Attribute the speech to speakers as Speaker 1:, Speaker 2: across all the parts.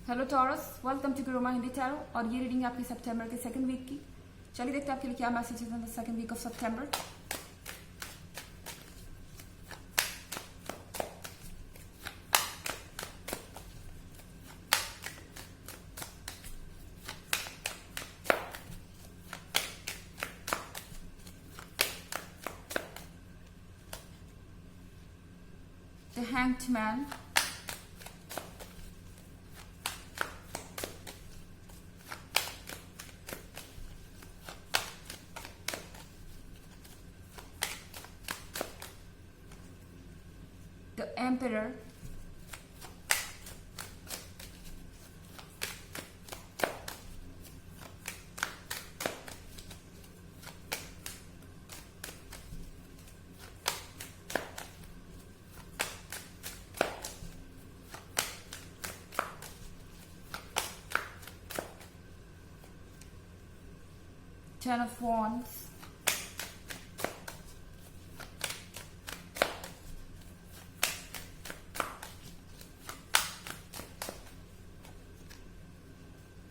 Speaker 1: Hello Taurus, welcome to Guruma Hindi tarot. और ये reading आपकी सितंबर के सेकंड वीक की। चलिए देखते हैं आपके लिए क्या मैसेज है द सेकंड वीक ऑफ सितंबर। The hanged man, the emperor, Ten of Wands,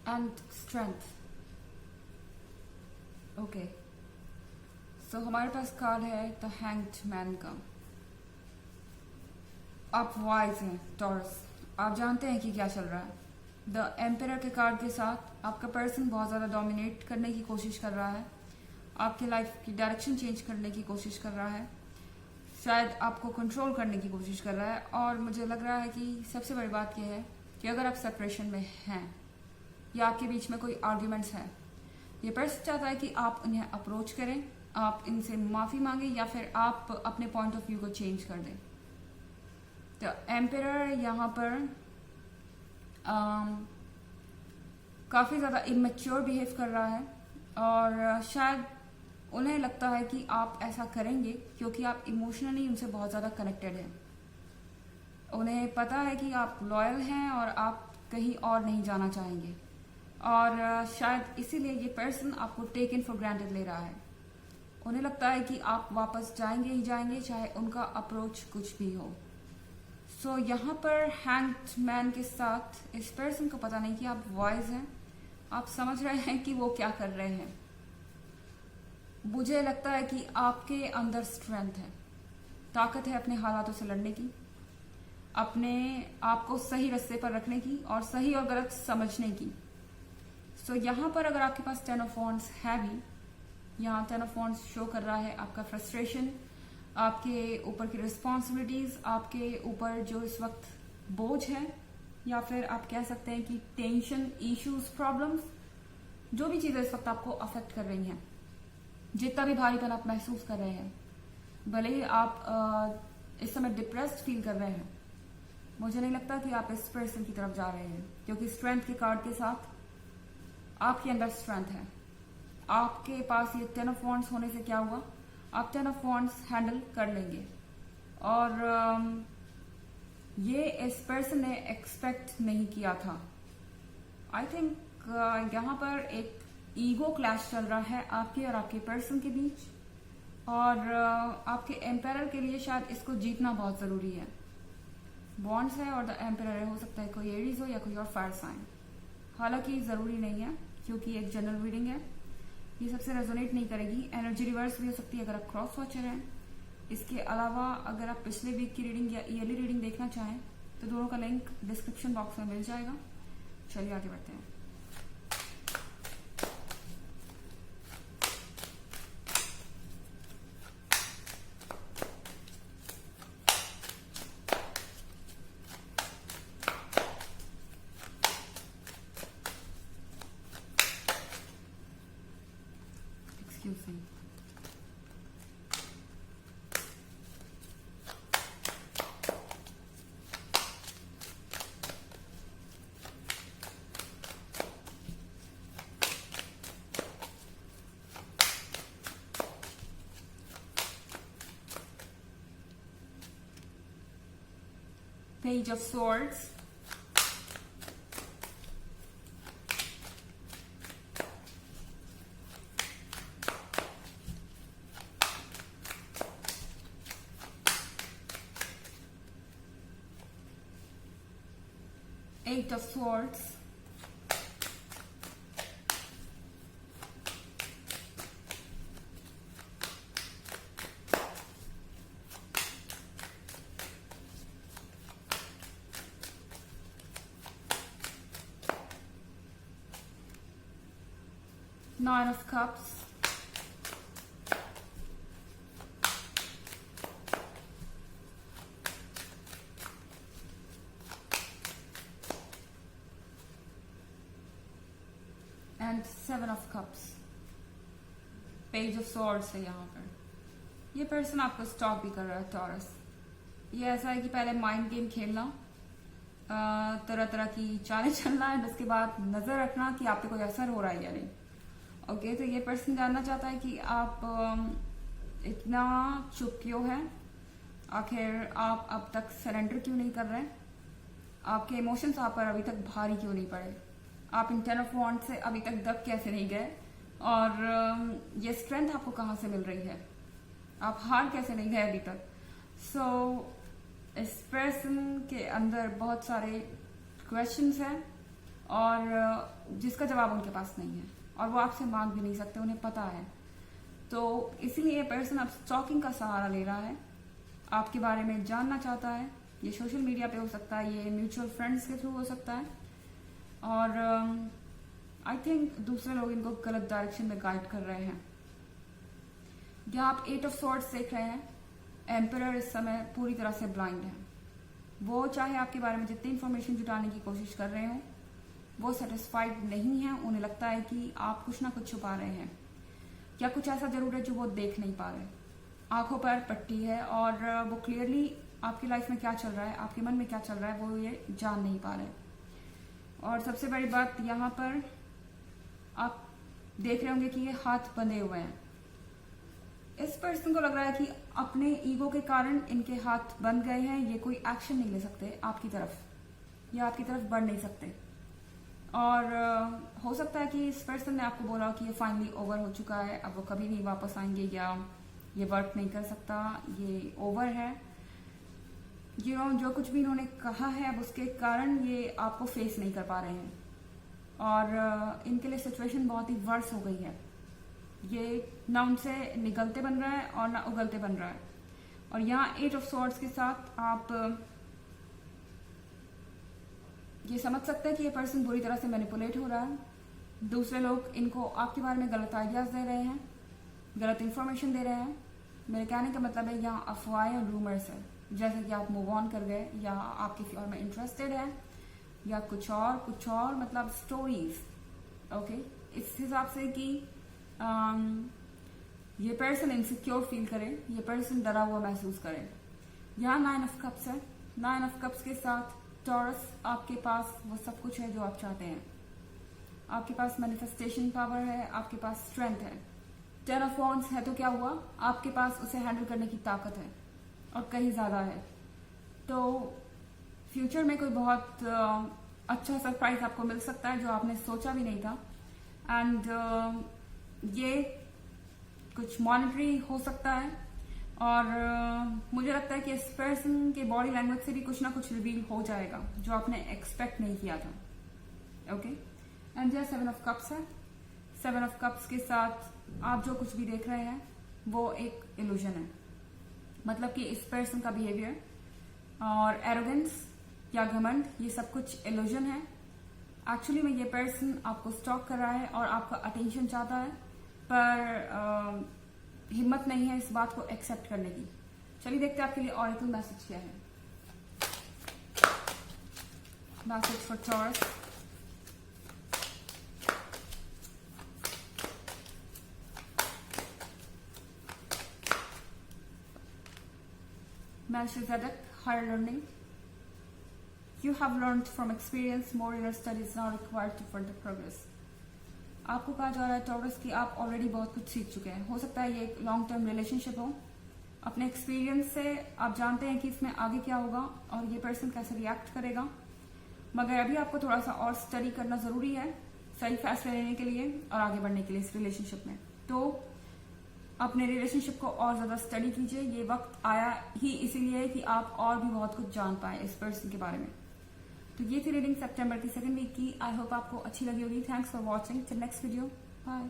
Speaker 1: and strength. Okay, so हमारे पास कार्ड है द हैंग्ड मैन का। आप वाइज हैं टॉरस, आप जानते हैं कि क्या चल रहा है। द एम्परर के कार्ड के साथ आपका पर्सन बहुत ज़्यादा डोमिनेट करने की कोशिश कर रहा है, आपकी लाइफ की डायरेक्शन चेंज करने की कोशिश कर रहा है, शायद आपको कंट्रोल करने की कोशिश कर रहा है। और मुझे लग रहा है कि सबसे बड़ी बात यह है कि अगर आप सेपरेशन में हैं या आपके बीच में कोई आर्ग्यूमेंट्स हैं, ये पर्सन चाहता है कि आप उन्हें अप्रोच करें, आप इनसे माफ़ी मांगें या फिर आप अपने पॉइंट ऑफ व्यू को चेंज कर दें। तो एम्परर यहाँ पर काफ़ी ज़्यादा इमेच्योर बिहेव कर रहा है और शायद उन्हें लगता है कि आप ऐसा करेंगे क्योंकि आप इमोशनली उनसे बहुत ज़्यादा कनेक्टेड हैं। उन्हें पता है कि आप लॉयल हैं और आप कहीं और नहीं जाना चाहेंगे और शायद इसीलिए ये पर्सन आपको टेक इन फॉर ग्रांटेड ले रहा है। उन्हें लगता है कि आप वापस जाएंगे ही जाएंगे चाहे उनका अप्रोच कुछ भी हो। सो यहाँ पर हैंग्ड मैन के साथ इस पर्सन को पता नहीं कि आप वाइज हैं, आप समझ रहे हैं कि वो क्या कर रहे हैं। मुझे लगता है कि आपके अंदर स्ट्रेंथ है, ताकत है अपने हालातों से लड़ने की, अपने आप को सही रास्ते पर रखने की और सही और गलत समझने की। सो यहाँ पर अगर आपके पास टेन ऑफ वॉन्ड्स है भी, यहाँ टेन ऑफ वॉन्ड्स शो कर रहा है आपका फ्रस्ट्रेशन, आपके ऊपर की रिस्पॉन्सिबिलिटीज, आपके ऊपर जो इस वक्त बोझ है या फिर आप कह सकते हैं कि टेंशन, इश्यूज, प्रॉब्लम्स, जो भी चीज़ें इस वक्त आपको अफेक्ट कर रही हैं, जितना भी भारीपन आप महसूस कर रहे हैं, भले ही आप इस समय डिप्रेस्ड फील कर रहे हैं, मुझे नहीं लगता कि आप इस पर्सन की तरफ जा रहे हैं क्योंकि स्ट्रेंथ के कार्ड के साथ आपके अंदर स्ट्रेंथ है। आपके पास ये टेन ऑफ वॉन्ड्स होने से क्या हुआ, आप टेन ऑफ वॉन्ड्स हैंडल कर लेंगे और ये इस पर्सन ने एक्सपेक्ट नहीं किया था। आई थिंक यहाँ पर एक ईगो क्लैश चल रहा है आपके और आपके पर्सन के बीच और आपके एम्पायर के लिए शायद इसको जीतना बहुत ज़रूरी है। बॉन्ड्स है और द एम्पायर हो सकता है कोई एरीज हो या कोई और फायर साइन, हालांकि ज़रूरी नहीं है क्योंकि एक जनरल रीडिंग है, ये सबसे रेजोनेट नहीं करेगी। एनर्जी रिवर्स भी हो सकती है अगर आप क्रॉस वॉचर हैं। इसके अलावा अगर आप पिछले वीक की रीडिंग या ईयरली रीडिंग देखना चाहें तो दोनों का लिंक डिस्क्रिप्शन बॉक्स में मिल जाएगा। चलिए आगे बढ़ते हैं। Excuse me. Page of Swords, 8 of Swords, Nine of Cups, and 7 of cups. Page of swords है यहाँ पर। ये पर्सन आपको स्टॉक भी कर रहा है टॉरस। ये ऐसा है कि पहले माइंड गेम खेलना, तरह तरह की चालें चलना है, उसके बाद नजर रखना कि आप पे कोई असर हो रहा है या नहीं। ओके, तो ये पर्सन जानना चाहता है कि आप इतना चुप क्यों है, आखिर आप अब तक सरेंडर क्यों नहीं कर रहे, आपके इमोशंस आप पर अभी तक भारी क्यों नहीं पड़े, आप इन 10 ऑफ वॉन्ड्स से अभी तक दब कैसे नहीं गए, और ये स्ट्रेंथ आपको कहाँ से मिल रही है, आप हार कैसे नहीं गए अभी तक। सो इस पर्सन के अंदर बहुत सारे क्वेश्चंस हैं और जिसका जवाब उनके पास नहीं है, और वो आपसे मांग भी नहीं सकते, उन्हें पता है। तो इसीलिए ये पर्सन अब स्टॉकिंग का सहारा ले रहा है, आपके बारे में जानना चाहता है। ये सोशल मीडिया पे हो सकता है, ये म्यूचुअल फ्रेंड्स के थ्रू हो सकता है, और आई थिंक दूसरे लोग इनको गलत डायरेक्शन में गाइड कर रहे हैं। जहाँ आप 8 ऑफ सॉर्ड्स देख रहे हैं, एम्परर इस समय पूरी तरह से ब्लाइंड है। वो चाहे आपके बारे में जितनी इंफॉर्मेशन जुटाने की कोशिश कर रहे हो, वो सेटिस्फाइड नहीं है। उन्हें लगता है कि आप कुछ ना कुछ छुपा रहे हैं, या कुछ ऐसा जरूर है जो वो देख नहीं पा रहे। आंखों पर पट्टी है और वो क्लियरली आपकी लाइफ में क्या चल रहा है, आपके मन में क्या चल रहा है, वो ये जान नहीं पा रहे। और सबसे बड़ी बात यहाँ पर आप देख रहे होंगे कि ये हाथ बंधे हुए हैं। इस पर्सन को लग रहा है कि अपने ईगो के कारण इनके हाथ बंध गए हैं, ये कोई एक्शन नहीं ले सकते आपकी तरफ, या आपकी तरफ बढ़ नहीं सकते। और हो सकता है कि इस पर्सन ने आपको बोला कि ये फाइनली ओवर हो चुका है, अब वो कभी नहीं वापस आएंगे, या ये वर्क नहीं कर सकता, ये ओवर है। जो कुछ भी इन्होंने कहा है, अब उसके कारण ये आपको फेस नहीं कर पा रहे हैं, और इनके लिए सिचुएशन बहुत ही वर्स हो गई है। ये ना उनसे निगलते बन रहा है और ना उगलते बन रहा है। और यहाँ 8 ऑफ सॉर्ड्स के साथ आप ये समझ सकते हैं कि ये पर्सन बुरी तरह से मैनिपुलेट हो रहा है। दूसरे लोग इनको आपके बारे में गलत आइडियाज दे रहे हैं, गलत इंफॉर्मेशन दे रहे हैं। मेरे कहने का मतलब है यहाँ अफवाहें और रूमर्स है, जैसे कि आप मूव ऑन कर गए, या आप किसी और में इंटरेस्टेड है, या कुछ और मतलब स्टोरीज। ओके, इस हिसाब से कि ये पर्सन इनसिक्योर फील करे, ये पर्सन डरा हुआ महसूस करे। यहाँ 9 ऑफ कप्स है। 9 ऑफ कप्स के साथ टॉरस, आपके पास वो सब कुछ है जो आप चाहते हैं। आपके पास मैनिफेस्टेशन पावर है, आपके पास स्ट्रेंथ है। 10 ऑफ वॉन्ड्स है तो क्या हुआ, आपके पास उसे हैंडल करने की ताकत है, और कहीं ज्यादा है। तो फ्यूचर में कोई बहुत अच्छा सरप्राइज आपको मिल सकता है जो आपने सोचा भी नहीं था। एंड ये कुछ मॉनिटरी हो सकता है, और मुझे लगता है कि इस पर्सन के बॉडी लैंग्वेज से भी कुछ ना कुछ रिवील हो जाएगा जो आपने एक्सपेक्ट नहीं किया था। ओके, एंड यह 7 ऑफ कप्स है। 7 ऑफ कप्स के साथ आप जो कुछ भी देख रहे हैं वो एक इल्यूजन है, मतलब कि इस पर्सन का बिहेवियर और एरोगेंस या घमंड, ये सब कुछ इल्यूजन है। एक्चुअली में ये पर्सन आपको स्टॉक कर रहा है और आपका अटेंशन चाहता है, पर हिम्मत नहीं है इस बात को एक्सेप्ट करने की। चलिए देखते हैं आपके लिए ऑरेकल मैसेज क्या है। Message for taurus. Melchizedek, higher learning. You have learned from experience, more inner study is now required to further progress. आपको कहा जा रहा है टॉरस कि आप ऑलरेडी बहुत कुछ सीख चुके हैं। हो सकता है ये एक लॉन्ग टर्म रिलेशनशिप हो। अपने एक्सपीरियंस से आप जानते हैं कि इसमें आगे क्या होगा और ये पर्सन कैसे रिएक्ट करेगा, मगर अभी आपको थोड़ा सा और स्टडी करना जरूरी है सही फैसले लेने के लिए और आगे बढ़ने के लिए इस रिलेशनशिप में। तो अपने रिलेशनशिप को और ज्यादा स्टडी कीजिए। ये वक्त आया ही इसीलिए कि आप और भी बहुत कुछ जान पाए इस पर्सन के बारे में। तो ये थी रीडिंग सितंबर की सेकंड वीक की। आई होप आपको अच्छी लगी होगी। Thanks for watching. Till next video, bye.